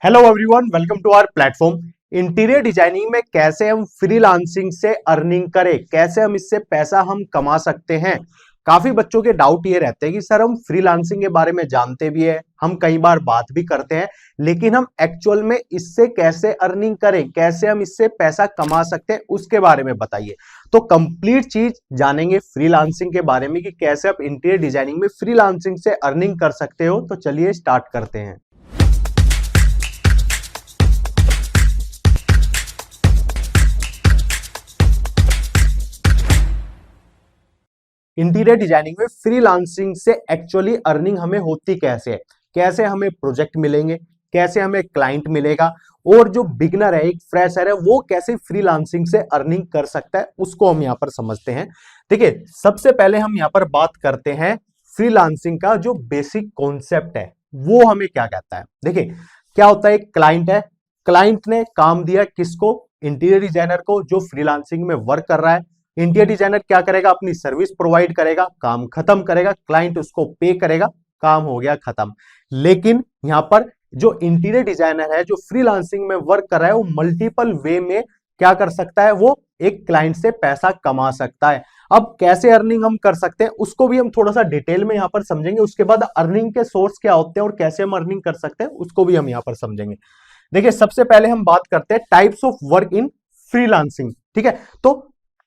Hello everyone, welcome to our platform. Interior designing में कैसे हम फ्रीलांसिंग से अर्निंग करें, कैसे हम इससे पैसा हम कमा सकते हैं। काफी बच्चों के डाउट ये रहते हैं कि सर हम फ्रीलांसिंग के बारे में जानते भी है, हम कई बार बात भी करते हैं, लेकिन हम एक्चुअल में इससे कैसे अर्निंग करें, कैसे हम इससे पैसा कमा सकते हैं, उसके बारे में बताइए। तो कंप्लीट चीज जानेंगे फ्रीलांसिंग के बारे में कि कैसे आप इंटीरियर डिजाइनिंग में फ्रीलांसिंग से अर्निंग कर सकते हो। तो चलिए स्टार्ट करते हैं। इंटीरियर डिजाइनिंग में फ्रीलांसिंग से एक्चुअली अर्निंग हमें होती कैसे है, कैसे हमें प्रोजेक्ट मिलेंगे, कैसे हमें क्लाइंट मिलेगा, और जो बिगनर है, एक फ्रेशर है, वो कैसे फ्रीलांसिंग से अर्निंग कर सकता है, उसको हम यहां पर समझते हैं। देखिए, सबसे पहले हम यहां पर बात करते हैं फ्रीलांसिंग का जो बेसिक कॉन्सेप्ट है वो हमें क्या कहता है। देखिए, क्या होता है, एक क्लाइंट है, क्लाइंट ने काम दिया किसको, इंटीरियर डिजाइनर को, जो फ्रीलांसिंग में वर्क कर रहा है। इंटीरियर डिजाइनर क्या करेगा, अपनी सर्विस प्रोवाइड करेगा, काम खत्म करेगा, क्लाइंट उसको पे करेगा, काम हो गया खत्म। लेकिन यहां पर जो इंटीरियर डिजाइनर है, जो फ्रीलांसिंग में वर्क कर रहा है, वो मल्टीपल वे में क्या कर सकता है, वो एक क्लाइंट से पैसा कमा सकता है। अब कैसे अर्निंग हम कर सकते हैं उसको भी हम थोड़ा सा डिटेल में यहां पर समझेंगे। उसके बाद अर्निंग के सोर्स क्या होते हैं और कैसे हम अर्निंग कर सकते हैं उसको भी हम यहां पर समझेंगे। देखिए, सबसे पहले हम बात करते हैं types of work in freelancing. ठीक है, तो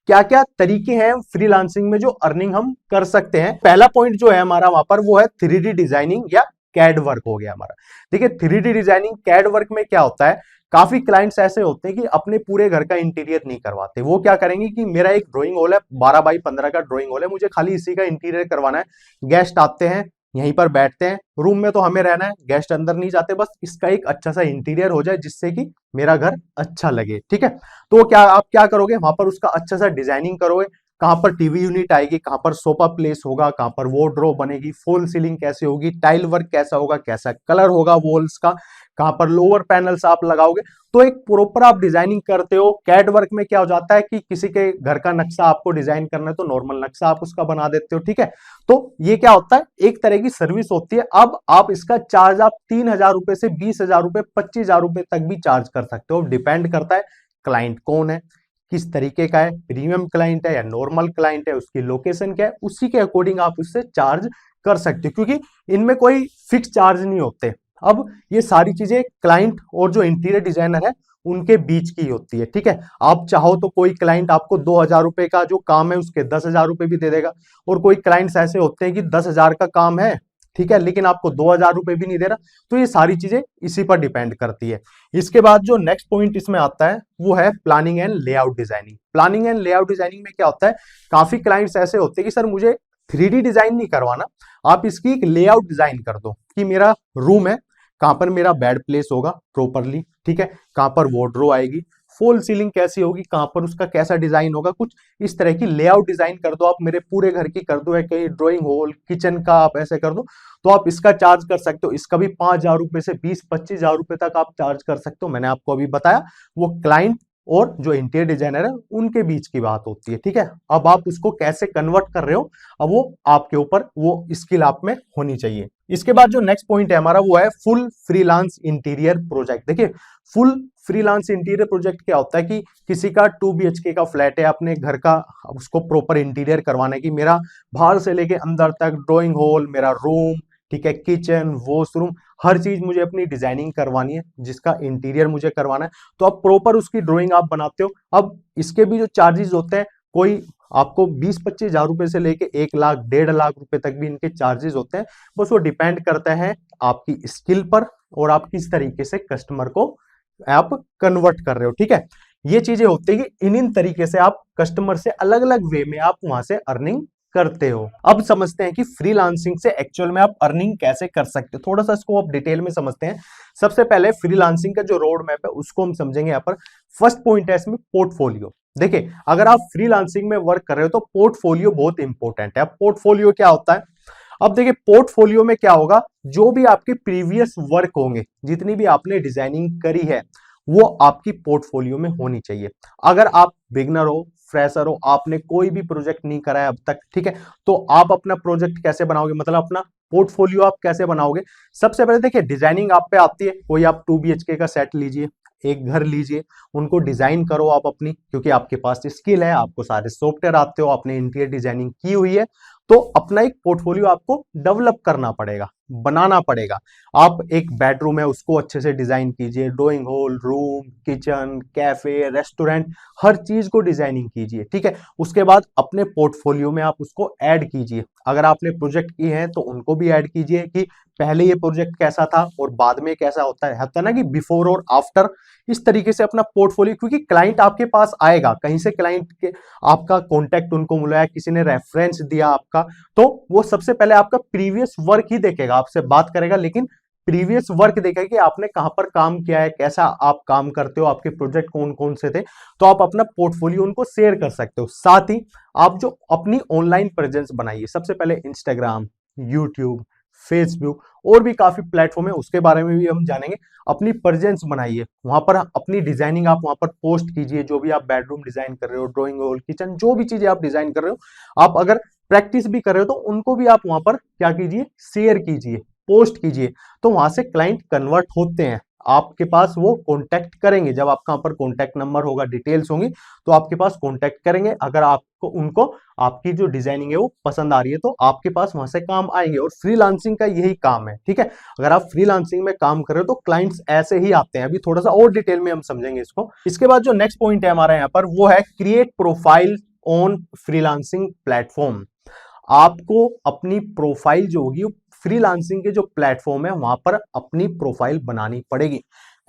क्या क्या तरीके हैं फ्रीलांसिंग में जो अर्निंग हम कर सकते हैं। पहला पॉइंट जो है हमारा वहां पर, वो है 3D डिजाइनिंग या कैड वर्क हो गया हमारा। देखिए, 3D डिजाइनिंग कैड वर्क में क्या होता है, काफी क्लाइंट्स ऐसे होते हैं कि अपने पूरे घर का इंटीरियर नहीं करवाते। वो क्या करेंगे कि मेरा एक ड्राइंग हॉल है, 12x15 का ड्राइंग हॉल है, मुझे खाली इसी का इंटीरियर करवाना है। गेस्ट आते हैं, यहीं पर बैठते हैं, रूम में तो हमें रहना है, गेस्ट अंदर नहीं जाते, बस इसका एक अच्छा सा इंटीरियर हो जाए जिससे कि मेरा घर अच्छा लगे। ठीक है, तो क्या आप क्या करोगे, वहां पर उसका अच्छा सा डिजाइनिंग करोगे, कहां पर टीवी यूनिट आएगी, कहां पर सोफा प्लेस होगा, कहां पर वार्डरोब बनेगी, फॉल सीलिंग कैसे होगी, टाइल वर्क कैसा होगा, कैसा कलर होगा वॉल्स का, कहां पर लोअर पैनल्स आप लगाओगे। तो एक प्रॉपर आप डिजाइनिंग करते हो। कैड वर्क में क्या हो जाता है कि किसी के घर का नक्शा आपको डिजाइन करना है तो नॉर्मल नक्शा आप उसका बना देते हो। ठीक है, तो ये क्या होता है, एक तरह की सर्विस होती है। अब आप इसका चार्ज आप 3,000 रुपए से 20,000 रुपए, 25,000 रुपए तक भी चार्ज कर सकते हो। डिपेंड करता है क्लाइंट कौन है, किस तरीके का है, प्रीमियम क्लाइंट है या नॉर्मल क्लाइंट है, उसकी लोकेशन क्या है, उसी के अकॉर्डिंग आप उससे चार्ज कर सकते हो, क्योंकि इनमें कोई फिक्स चार्ज नहीं होते। अब ये सारी चीजें क्लाइंट और जो इंटीरियर डिजाइनर है उनके बीच की होती है। ठीक है, आप चाहो तो कोई क्लाइंट आपको 2,000 रुपए का जो काम है उसके 10,000 रुपए भी दे देगा, और कोई क्लाइंट्स ऐसे होते हैं कि 10,000 का काम है, ठीक है, लेकिन आपको 2,000 रुपए भी नहीं दे रहा। तो ये सारी चीजें इसी पर डिपेंड करती है। इसके बाद जो नेक्स्ट पॉइंट इसमें आता है वो है planning and layout designing. Planning and layout designing में क्या होता है, काफी क्लाइंट्स ऐसे होते हैं कि सर मुझे 3D डिजाइन नहीं करवाना, आप इसकी एक लेआउट डिजाइन कर दो कि मेरा रूम है, कहां पर मेरा बेड प्लेस होगा प्रॉपरली, ठीक है, कहां पर वार्डरोब आएगी, फॉल सीलिंग कैसी होगी, कहां पर उसका कैसा डिजाइन होगा, कुछ इस तरह की लेआउट डिजाइन कर दो आप, मेरे पूरे घर की कर दो, या कहीं ड्राइंग हॉल किचन का आप ऐसे कर दो, तो आप इसका चार्ज कर सकते हो। इसका भी 5,000 रुपए से 20-25,000 रुपए तक आप चार्ज कर सकते हो। मैंने आपको अभी बताया, वो क्लाइंट और जो इंटीरियर डिजाइनर है उनके बीच की बात होती है। ठीक है, अब आप उसको कैसे कन्वर्ट कर रहे हो, अब वो आपके ऊपर, वो स्किल आप में होनी चाहिए। इसके बाद जो नेक्स्ट पॉइंट है हमारा वो है फुल फ्रीलांस इंटीरियर प्रोजेक्ट। देखिए, फुल फ्रीलांस इंटीरियर प्रोजेक्ट क्या होता है कि किसी का 2 BHK का फ्लैट है, अपने घर का उसको प्रॉपर इंटीरियर करवाना है कि मेरा बाहर से लेके अंदर तक ड्राइंग हॉल, मेरा रूम, ठीक है, किचन, वॉशरूम, हर चीज मुझे अपनी डिजाइनिंग करवानी है, जिसका इंटीरियर मुझे करवाना है। तो आप प्रॉपर उसकी ड्राइंग आप बनाते हो। अब इसके भी जो चार्जेस होते हैं, कोई आपको 20-25,000 रुपए से लेके 1 लाख 1.5 लाख रुपए तक भी इनके चार्जेस होते हैं। बस वो डिपेंड करता है आपकी स्किल पर और आप किस तरीके से कस्टमर को आप कन्वर्ट कर रहे हो। ठीक है, ये चीजें होती है कि इन तरीके से आप कस्टमर से अलग अलग वे में आप वहां से अर्निंग करते हो। अब समझते हैं कि फ्रीलांसिंग से एक्चुअल में आप अर्निंग कैसे कर सकते हो, थोड़ा सा इसको आप डिटेल में समझते हैं। सबसे पहले फ्रीलांसिंग का जो रोड मैप है उसको हम समझेंगे। यहाँ पर फर्स्ट पॉइंट है इसमें पोर्टफोलियो। देखिए, अगर आप फ्रीलांसिंग में वर्क कर रहे हो तो पोर्टफोलियो बहुत इंपॉर्टेंट है। अब पोर्टफोलियो क्या होता है, अब देखिए पोर्टफोलियो में क्या होगा, जो भी आपके प्रीवियस वर्क होंगे, जितनी भी आपने डिजाइनिंग करी है, वो आपकी पोर्टफोलियो में होनी चाहिए। अगर आप बिगनर हो, फ्रेशर हो, आपने कोई भी प्रोजेक्ट नहीं करा है अब तक, ठीक है, तो आप अपना प्रोजेक्ट कैसे बनाओगे, मतलब अपना पोर्टफोलियो आप कैसे बनाओगे? सबसे पहले देखिए डिजाइनिंग आप पे आती है, कोई आप 2 BHK का सेट लीजिए, एक घर लीजिए, उनको डिजाइन करो आप अपनी, क्योंकि आपके पास स्किल है, आपको सारे सॉफ्टवेयर आते हो, आपने इंटीरियर डिजाइनिंग की हुई है, तो अपना एक पोर्टफोलियो आपको डेवलप करना पड़ेगा, बनाना पड़ेगा। आप एक बेडरूम है उसको अच्छे से डिजाइन कीजिए, drawing hall, room, kitchen, cafe, restaurant, हर चीज को डिजाइनिंग कीजिए, ठीक है। उसके बाद अपने पोर्टफोलियो में आप उसको ऐड कीजिए, अगर आपने प्रोजेक्ट किए हैं तो उनको भी ऐड कीजिए कि पहले ये प्रोजेक्ट कैसा था और बाद में कैसा होता है ना कि बिफोर और आफ्टर। इस तरीके से अपना पोर्टफोलियो, क्योंकि क्लाइंट आपके पास आएगा, कहीं से क्लाइंट के आपका कॉन्टैक्ट उनको मिला है, किसी ने रेफरेंस दिया आपका, तो वो सबसे पहले आपका प्रीवियस वर्क ही देखेगा, आपसे बात करेगा, लेकिन प्रीवियस वर्क देखेगा कि आपने कहां पर काम किया है, कैसा आप काम करते हो, आपके प्रोजेक्ट कौन कौन से थे, तो आप अपना पोर्टफोलियो उनको शेयर कर सकते हो। साथ ही आप जो अपनी ऑनलाइन प्रेजेंस बनाइए, सबसे पहले इंस्टाग्राम, यूट्यूब, फेसबुक और भी काफी प्लेटफॉर्म है, उसके बारे में भी हम जानेंगे। अपनी प्रेजेंस बनाइए, वहां पर अपनी डिजाइनिंग आप वहां पर पोस्ट कीजिए, जो भी आप बेडरूम डिजाइन कर रहे हो, ड्राइंग हॉल, किचन, जो भी चीजें आप डिजाइन कर रहे हो, आप अगर प्रैक्टिस भी कर रहे हो तो उनको भी आप वहां पर क्या कीजिए, शेयर कीजिए, पोस्ट कीजिए, तो वहां से क्लाइंट कन्वर्ट होते हैं, आपके पास वो कांटेक्ट करेंगे, जब आपका वहां पर कांटेक्ट नंबर होगा, डिटेल्स होंगी, तो आपके पास कांटेक्ट करेंगे। अगर आपको उनको आपकी जो डिजाइनिंग है वो पसंद आ रही है तो आपके पास वहां से काम आएंगे, और फ्रीलांसिंग का यही काम है, ठीक है। अगर आप फ्रीलांसिंग में काम कर रहे हो तो क्लाइंट्स ऐसे ही आते हैं, अभी थोड़ा सा और डिटेल में हम समझेंगे इसको। इसके बाद जो नेक्स्ट पॉइंट है हमारा यहाँ पर, वो है create profile on freelancing platform. आपको अपनी प्रोफाइल जो होगी, फ्रीलांसिंग के जो प्लेटफॉर्म है वहां पर अपनी प्रोफाइल बनानी पड़ेगी।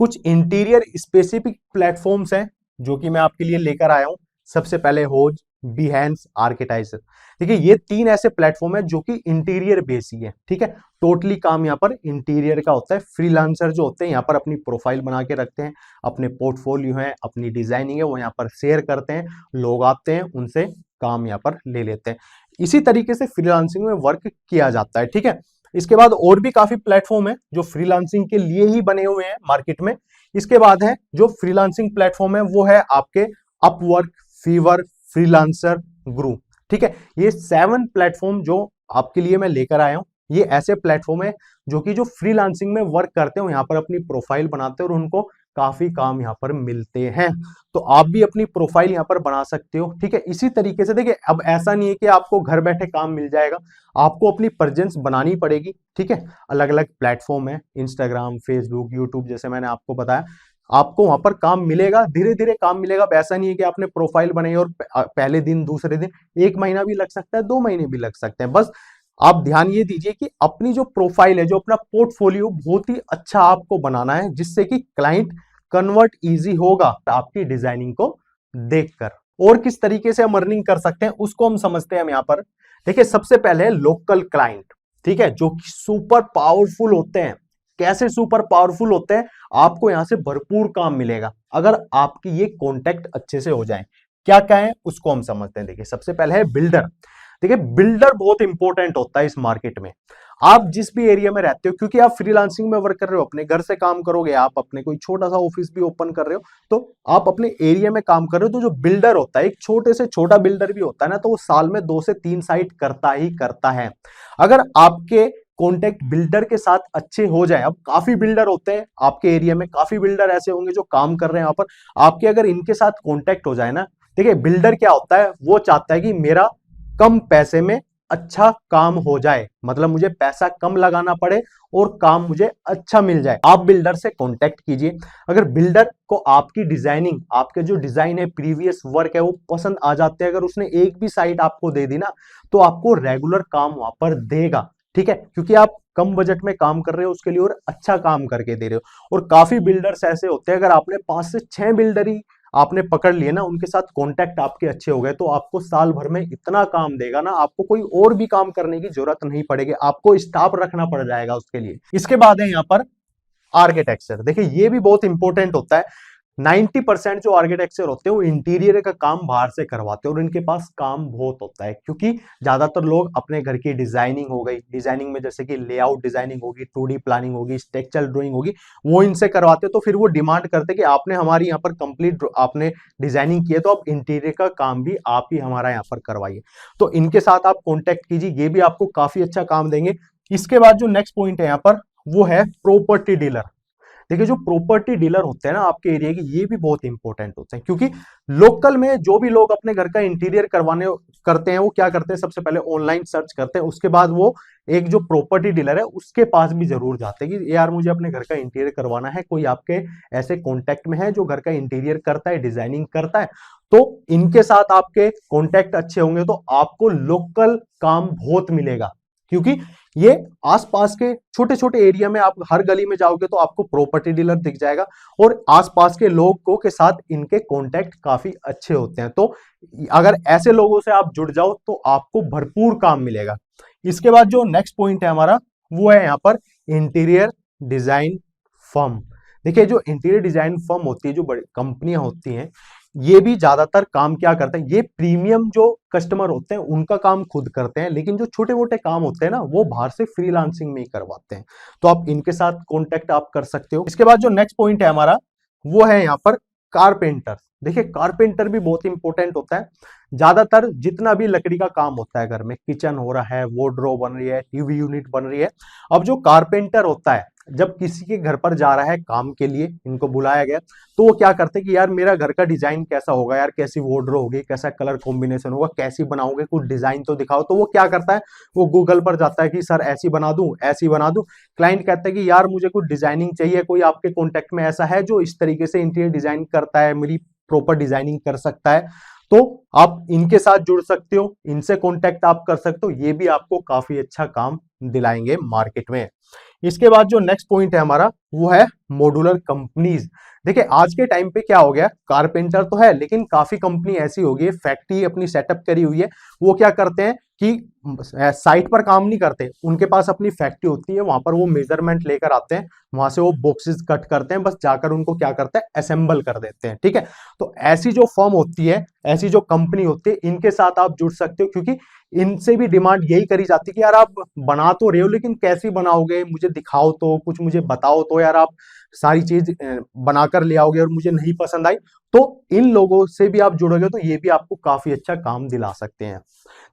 कुछ इंटीरियर स्पेसिफिक प्लेटफॉर्म्स हैं जो कि मैं आपके लिए लेकर आया हूं। सबसे पहले होज, बिहेंस, आर्किटाइजर। देखिए ये 3 ऐसे प्लेटफॉर्म है जो कि इंटीरियर बेस ही है, ठीक है। टोटली काम यहाँ पर इंटीरियर का होता है। फ्रीलांसर जो होते हैं यहाँ पर अपनी प्रोफाइल बना के रखते हैं, अपने पोर्टफोलियो है, अपनी डिजाइनिंग है, वो यहाँ पर शेयर करते हैं, लोग आते हैं, उनसे काम यहाँ पर ले लेते हैं। इसी तरीके से फ्रीलांसिंग में वर्क किया जाता है, ठीक है। इसके बाद और भी काफी प्लेटफॉर्म है जो फ्रीलांसिंग के लिए ही बने हुए हैं मार्केट में। इसके बाद है जो फ्रीलांसिंग प्लेटफॉर्म है वो है आपके अपवर्क, फीवर, फ्रीलांसर, ग्रू, ठीक है। ये 7 प्लेटफॉर्म जो आपके लिए मैं लेकर आया हूं, ये ऐसे प्लेटफॉर्म है जो कि जो फ्रीलांसिंग में वर्क करते हो यहाँ पर अपनी प्रोफाइल बनाते हैं और उनको काफी काम यहाँ पर मिलते हैं। तो आप भी अपनी प्रोफाइल यहाँ पर बना सकते हो, ठीक है। इसी तरीके से देखिए अब ऐसा नहीं है कि आपको घर बैठे काम मिल जाएगा, आपको अपनी प्रेजेंस बनानी पड़ेगी, ठीक है। अलग अलग प्लेटफॉर्म है, इंस्टाग्राम, फेसबुक, यूट्यूब, जैसे मैंने आपको बताया, आपको वहां पर काम मिलेगा, धीरे धीरे काम मिलेगा। अब ऐसा नहीं है कि आपने प्रोफाइल बनाई और पहले दिन दूसरे दिन, 1 महीना भी लग सकता है, 2 महीने भी लग सकते हैं। बस आप ध्यान ये दीजिए कि अपनी जो प्रोफाइल है, जो अपना पोर्टफोलियो, बहुत ही अच्छा आपको बनाना है, जिससे कि क्लाइंट कन्वर्ट इजी होगा आपकी डिजाइनिंग को देखकर। और किस तरीके से हम अर्निंग कर सकते हैं उसको हम समझते हैं हम यहाँ पर। देखिए सबसे पहले लोकल क्लाइंट, ठीक है, जो कि सुपर पावरफुल होते हैं। कैसे सुपर पावरफुल होते हैं? आपको यहां से भरपूर काम मिलेगा अगर आपकी ये कॉन्टेक्ट अच्छे से हो जाए। क्या क्या है उसको हम समझते हैं। देखिए सबसे पहले है बिल्डर। देखिए बिल्डर बहुत इंपॉर्टेंट होता है इस मार्केट में। आप जिस भी एरिया में रहते हो, क्योंकि आप फ्रीलांसिंग में वर्क कर रहे हो, अपने घर से काम करोगे, आप अपने कोई छोटा सा ऑफिस भी ओपन कर रहे हो, तो आप अपने एरिया में काम कर रहे हो, तो जो बिल्डर होता है, एक छोटे से छोटा बिल्डर भी होता है ना, तो वो साल में 2 से 3 साइट करता ही करता है। अगर आपके कॉन्टेक्ट बिल्डर के साथ अच्छे हो जाए, अब काफी बिल्डर होते हैं आपके एरिया में, काफी बिल्डर ऐसे होंगे जो काम कर रहे हैं यहाँ पर, आपके अगर इनके साथ कॉन्टेक्ट हो जाए ना, देखिए बिल्डर क्या होता है, वो चाहता है कि मेरा कम पैसे में अच्छा काम हो जाए, मतलब मुझे पैसा कम लगाना पड़े और काम मुझे अच्छा मिल जाए। आप बिल्डर से कांटेक्ट कीजिए। अगर बिल्डर को आपकी डिजाइनिंग, आपके जो डिजाइन है, प्रीवियस वर्क है, वो पसंद आ जाते हैं, अगर उसने एक भी साइट आपको दे दी ना, तो आपको रेगुलर काम वहां पर देगा, ठीक है, क्योंकि आप कम बजट में काम कर रहे हो उसके लिए और अच्छा काम करके दे रहे हो। और काफी बिल्डर्स ऐसे होते हैं, अगर आपने 5 से 6 बिल्डर ही आपने पकड़ लिए ना, उनके साथ कांटेक्ट आपके अच्छे हो गए, तो आपको साल भर में इतना काम देगा ना, आपको कोई और भी काम करने की जरूरत नहीं पड़ेगी, आपको स्टाफ रखना पड़ जाएगा उसके लिए। इसके बाद है यहाँ पर आर्किटेक्चर। देखिए ये भी बहुत इंपॉर्टेंट होता है। 90% जो आर्किटेक्चर होते हैं वो इंटीरियर का काम बाहर से करवाते हैं और इनके पास काम बहुत होता है, क्योंकि ज्यादातर लोग अपने घर की डिजाइनिंग हो गई, डिजाइनिंग में जैसे कि लेआउट डिजाइनिंग होगी, 2D प्लानिंग होगी, स्ट्रक्चरल ड्राइंग होगी, वो इनसे करवाते हैं। तो फिर वो डिमांड करते हैं कि आपने हमारी यहाँ पर कंप्लीट आपने डिजाइनिंग की है, तो आप इंटीरियर का काम भी आप ही हमारा यहाँ पर करवाइए। तो इनके साथ आप कॉन्टेक्ट कीजिए, ये भी आपको काफी अच्छा काम देंगे। इसके बाद जो नेक्स्ट पॉइंट है यहाँ पर वो है प्रॉपर्टी डीलर। देखिए जो प्रॉपर्टी डीलर होते हैं ना आपके एरिया के, ये भी बहुत इंपॉर्टेंट होते हैं, क्योंकि लोकल में जो भी लोग अपने घर का इंटीरियर करवाने करते हैं वो क्या करते हैं, सबसे पहले ऑनलाइन सर्च करते हैं, उसके बाद वो एक जो प्रॉपर्टी डीलर है उसके पास भी जरूर जाते हैं कि यार मुझे अपने घर का इंटीरियर करवाना है, कोई आपके ऐसे कॉन्टेक्ट में है जो घर का इंटीरियर करता है, डिजाइनिंग करता है, तो इनके साथ आपके कॉन्टेक्ट अच्छे होंगे तो आपको लोकल काम बहुत मिलेगा। क्योंकि ये आसपास के छोटे छोटे एरिया में, आप हर गली में जाओगे तो आपको प्रॉपर्टी डीलर दिख जाएगा, और आसपास के लोगों के साथ इनके कॉन्टेक्ट काफी अच्छे होते हैं। तो अगर ऐसे लोगों से आप जुड़ जाओ तो आपको भरपूर काम मिलेगा। इसके बाद जो नेक्स्ट पॉइंट है हमारा वो है यहाँ पर इंटीरियर डिजाइन फर्म। देखिए जो इंटीरियर डिजाइन फर्म होती है, जो बड़ी कंपनियां होती हैं, ये भी ज्यादातर काम क्या करते हैं, ये प्रीमियम जो कस्टमर होते हैं उनका काम खुद करते हैं, लेकिन जो छोटे मोटे काम होते हैं ना वो बाहर से फ्रीलांसिंग में ही करवाते हैं। तो आप इनके साथ कॉन्टेक्ट आप कर सकते हो। इसके बाद जो नेक्स्ट पॉइंट है हमारा वो है यहाँ पर कारपेंटर। देखिए कारपेंटर भी बहुत इंपॉर्टेंट होता है। ज्यादातर जितना भी लकड़ी का काम होता है घर में, किचन हो रहा है, वार्डरोब बन रही है, टीवी यूनिट बन रही है, अब जो कारपेंटर होता है जब किसी के घर पर जा रहा है काम के लिए, इनको बुलाया गया, तो वो क्या करते हैं कि यार मेरा घर का डिजाइन कैसा होगा, यार कैसी वार्डरोब होगी, कैसा कलर कॉम्बिनेशन होगा, कैसी बनाओगे, कुछ डिजाइन तो दिखाओ। तो वो क्या करता है, वो गूगल पर जाता है कि सर ऐसी बना दूं, ऐसी बना दूं। क्लाइंट कहता है कि यार मुझे कुछ डिजाइनिंग चाहिए, कोई आपके कॉन्टेक्ट में ऐसा है जो इस तरीके से इंटीरियर डिजाइन करता है, मेरी प्रॉपर डिजाइनिंग कर सकता है, तो आप इनके साथ जुड़ सकते हो, इनसे कॉन्टेक्ट आप कर सकते हो, ये भी आपको काफी अच्छा काम दिलाएंगे मार्केट में। इसके बाद जो नेक्स्ट पॉइंट है हमारा वो है मॉड्यूलर कंपनीज। देखिए आज के टाइम पे क्या हो गया, कारपेंटर तो है लेकिन काफी कंपनी ऐसी हो गई है, फैक्ट्री अपनी सेटअप करी हुई है, वो क्या करते हैं कि साइट पर काम नहीं करते, उनके पास अपनी फैक्ट्री होती है, वहां पर वो मेजरमेंट लेकर आते हैं, वहां से वो बॉक्सेस कट करते हैं, बस जाकर उनको क्या करते हैं, असेंबल कर देते हैं। ठीक है, तो ऐसी जो फर्म होती है, ऐसी जो कंपनी होती है, इनके साथ आप जुड़ सकते हो, क्योंकि इनसे भी डिमांड यही करी जाती है कि यार आप बना तो रहे हो लेकिन कैसी बनाओगे, मुझे दिखाओ तो, कुछ मुझे बताओ तो, यार आप सारी चीज बनाकर ले आओगे और मुझे नहीं पसंद आई, तो इन लोगों से भी आप जुड़ोगे तो ये भी आपको काफी अच्छा काम दिला सकते हैं।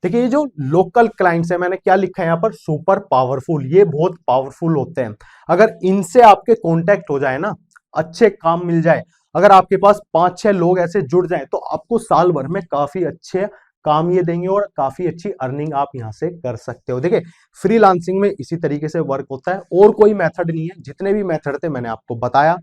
देखिए ये जो लोकल क्लाइंट्स है, मैंने क्या लिखा है यहाँ पर, सुपर पावरफुल, ये बहुत पावरफुल होते हैं। अगर इनसे आपके कॉन्टेक्ट हो जाए ना, अच्छे काम मिल जाए, अगर आपके पास 5-6 लोग ऐसे जुड़ जाए तो आपको साल भर में काफी अच्छे काम ये देंगे और काफी अच्छी अर्निंग आप यहां से कर सकते हो। देखिए फ्रीलांसिंग में इसी तरीके से वर्क होता है, और कोई मेथड नहीं है, जितने भी मेथड थे मैंने आपको बताया,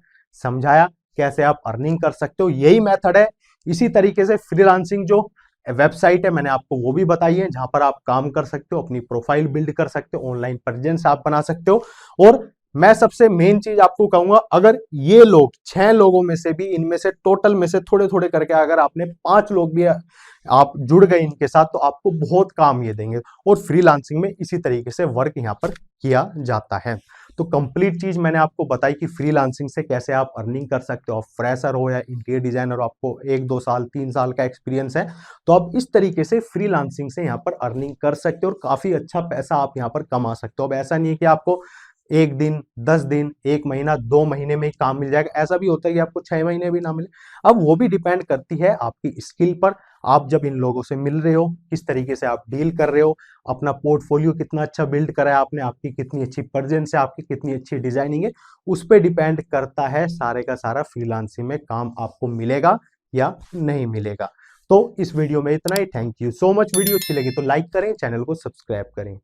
समझाया कैसे आप अर्निंग कर सकते हो, यही मेथड है। इसी तरीके से फ्रीलांसिंग जो वेबसाइट है मैंने आपको वो भी बताई है, जहां पर आप काम कर सकते हो, अपनी प्रोफाइल बिल्ड कर सकते हो, ऑनलाइन प्रेजेंस आप बना सकते हो। और मैं सबसे मेन चीज आपको कहूंगा, अगर ये लोग 6 लोगों में से भी, इनमें से टोटल में से थोड़े थोड़े करके अगर आपने 5 लोग भी आप जुड़ गए इनके साथ, तो आपको बहुत काम ये देंगे। और फ्रीलांसिंग में इसी तरीके से वर्क यहाँ पर किया जाता है। तो कंप्लीट चीज मैंने आपको बताई कि फ्रीलांसिंग से कैसे आप अर्निंग कर सकते हो। आप फ्रेशर हो या इंटीरियर डिजाइनर, आपको 1-2 साल 3 साल का एक्सपीरियंस है, तो आप इस तरीके से फ्रीलांसिंग से यहाँ पर अर्निंग कर सकते हो और काफी अच्छा पैसा आप यहाँ पर कमा सकते हो। अब ऐसा नहीं है कि आपको 1 दिन, 10 दिन, 1 महीना, 2 महीने में ही काम मिल जाएगा, ऐसा भी होता है कि आपको 6 महीने भी ना मिले। अब वो भी डिपेंड करती है आपकी स्किल पर, आप जब इन लोगों से मिल रहे हो, किस तरीके से आप डील कर रहे हो, अपना पोर्टफोलियो कितना अच्छा बिल्ड करा है आपने, आपकी कितनी अच्छी प्रेजेंस है, आपकी कितनी अच्छी डिजाइनिंग है, उस पर डिपेंड करता है सारे का सारा फ्रीलांसिंग में काम आपको मिलेगा या नहीं मिलेगा। तो इस वीडियो में इतना ही। Thank you so much. Video अच्छी लगी तो लाइक करें, चैनल को सब्सक्राइब करें।